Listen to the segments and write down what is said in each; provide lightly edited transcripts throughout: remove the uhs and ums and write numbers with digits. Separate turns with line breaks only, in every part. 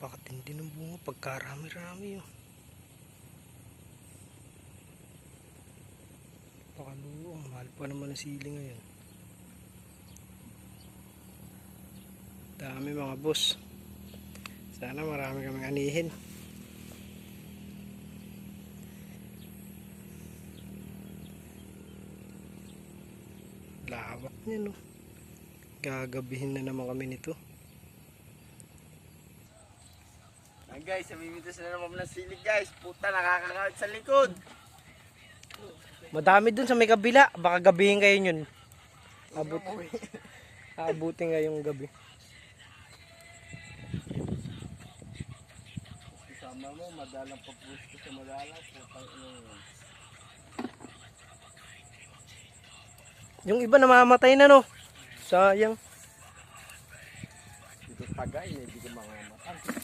Napakatindi ng bunga pagkarami-rami oh. Pakaluong, mahal pa naman ang sili ngayon. Dami mga boss. Sana marami kaming anihin. Lawak niya no. Gagabihin na naman kami nito.
Guys, namimitas na naman ng sili guys. Puta, nakakakawit sa likod.
Madami dun sa may kabila. Baka gabihin kayo yun. Aabutin ngayong gabi.
Kasama mo, madalang pagpusto sa madalang. Putang ina yun.
Yung iba namamatay na no. Sayang.
Dito tagay, hindi ko mangamatay.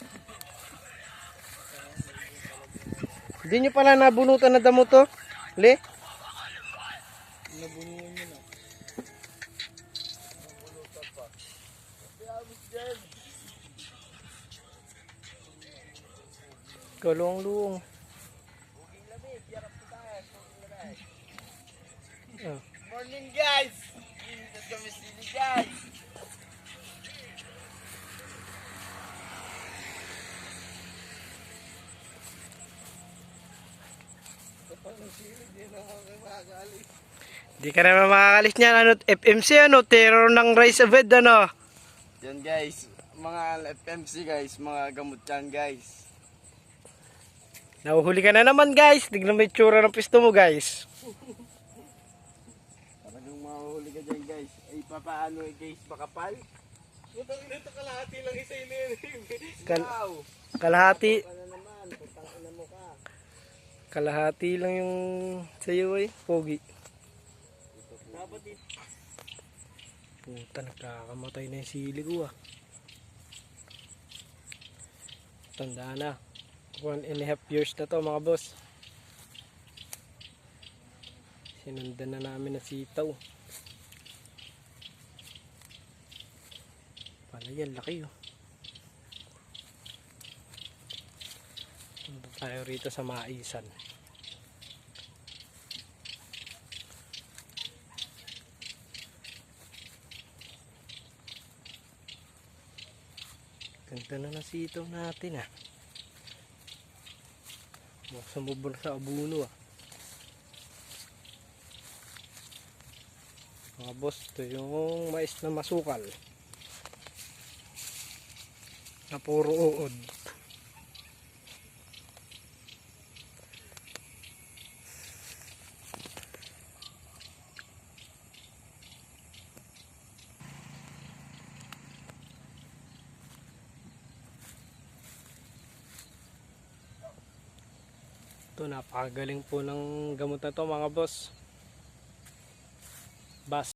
Hindi nyo pala nabunutan na damo to? Le?
Nabunuan mo na. Nabunutan pa. Kayabot dyan.
Kalong-luong.
Buging lamig, yarap po tayo.
Ah.
Morning guys! Namimitas kami sili guys.
Di ka naman makakalis niyan. Ano, FMC ano? Terror ng rice bed ano?
Yan guys, mga FMC guys, mga gamot yan guys.
Nahuhuli ka na naman guys. Tignan mo yung tsura ng pisto mo guys.
Talagang mahuhuli ka dyan guys. Ay papaano guys, makapal? Putang ina ito, kalahati lang isa yun. Wow!
Kalahati.
Ano naman, putang ina mo ka.
Kalahati lang yung sayo eh. Pogi.
Dapat dito.
Puta, nagkakamatay na yung sili ko ah. Tanda na. 1.5 years na to mga boss. Sinundan na namin na sitaw. Pala yan, laki oh. Punta tayo rito sa maisan. Ganda na ng sitaw natin ah. Sumubol sa abuno ah. Mga boss, ito yung mais na masukal. Na puro uod. Ito, napakagaling po ng gamot na to mga boss. Bas.